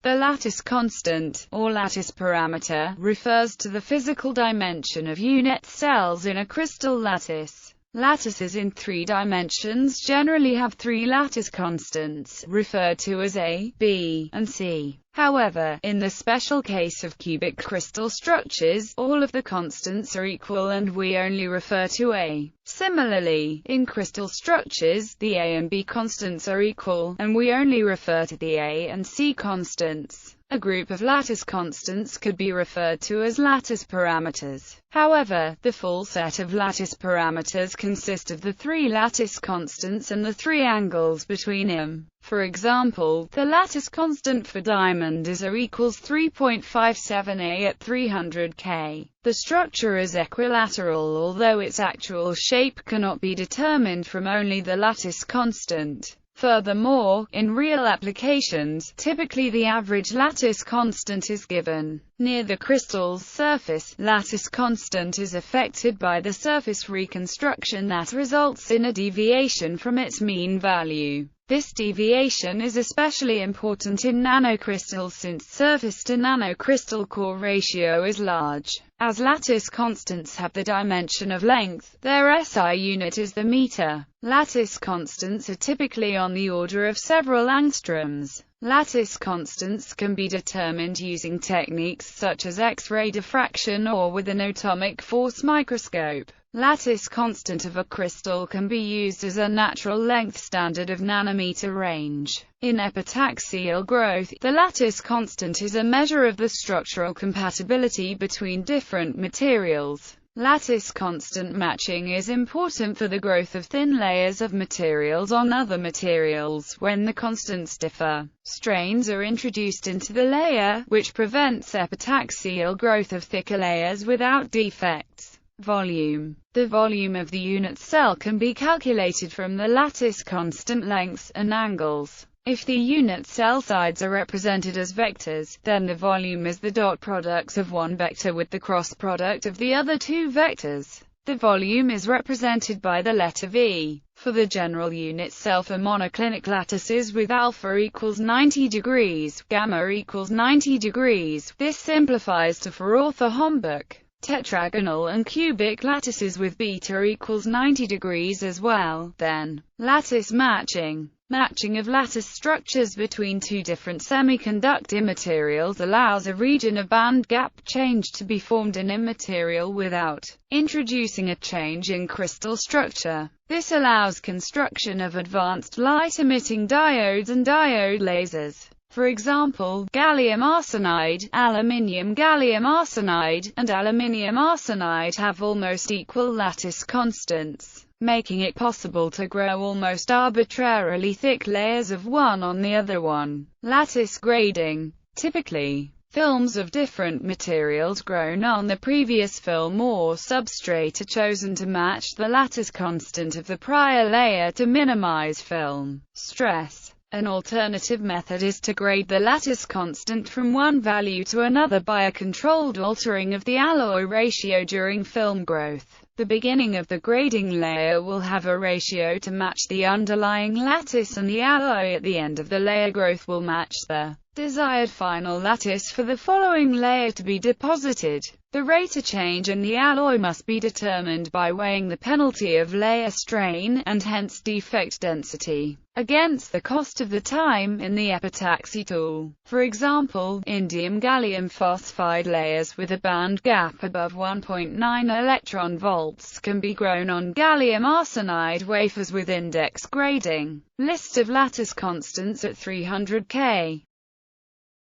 The lattice constant, or lattice parameter, refers to the physical dimension of unit cells in a crystal lattice. Lattices in 3 dimensions generally have 3 lattice constants, referred to as A, B, and C. However, in the special case of cubic crystal structures, all of the constants are equal and we only refer to A. Similarly, in crystal structures, the A and B constants are equal, and we only refer to the A and C constants. A group of lattice constants could be referred to as lattice parameters. However, the full set of lattice parameters consist of the 3 lattice constants and the 3 angles between them. For example, the lattice constant for diamond is A equals 3.57A at 300 K. The structure is equilateral, although its actual shape cannot be determined from only the lattice constant. Furthermore, in real applications, typically the average lattice constant is given. Near the crystal's surface, lattice constant is affected by the surface reconstruction that results in a deviation from its mean value. This deviation is especially important in nanocrystals since surface to nanocrystal core ratio is large. As lattice constants have the dimension of length, their SI unit is the meter. Lattice constants are typically on the order of several angstroms. Lattice constants can be determined using techniques such as X-ray diffraction or with an atomic force microscope. Lattice constant of a crystal can be used as a natural length standard of nanometer range. In epitaxial growth, the lattice constant is a measure of the structural compatibility between different materials. Lattice constant matching is important for the growth of thin layers of materials on other materials. When the constants differ, strains are introduced into the layer, which prevents epitaxial growth of thicker layers without defects. Volume. The volume of the unit cell can be calculated from the lattice constant lengths and angles. If the unit cell sides are represented as vectors, then the volume is the dot products of one vector with the cross product of the other 2 vectors. The volume is represented by the letter V. For the general unit cell for monoclinic lattices with alpha equals 90 degrees, gamma equals 90 degrees, this simplifies to for orthorhombic, tetragonal and cubic lattices with beta equals 90 degrees as well. Then, lattice matching. Matching of lattice structures between 2 different semiconductor materials allows a region of band gap change to be formed in a material without introducing a change in crystal structure. This allows construction of advanced light-emitting diodes and diode lasers. For example, gallium arsenide, aluminium gallium arsenide, and aluminium arsenide have almost equal lattice constants, making it possible to grow almost arbitrarily thick layers of one on the other one. Lattice grading. Typically, films of different materials grown on the previous film or substrate are chosen to match the lattice constant of the prior layer to minimize film stress. An alternative method is to grade the lattice constant from one value to another by a controlled altering of the alloy ratio during film growth. The beginning of the grading layer will have a ratio to match the underlying lattice, and the alloy at the end of the layer growth will match the desired final lattice for the following layer to be deposited. The rate of change in the alloy must be determined by weighing the penalty of layer strain, and hence defect density, against the cost of the time in the epitaxy tool. For example, indium gallium phosphide layers with a band gap above 1.9 electron volts can be grown on gallium arsenide wafers with index grading. List of lattice constants at 300 K.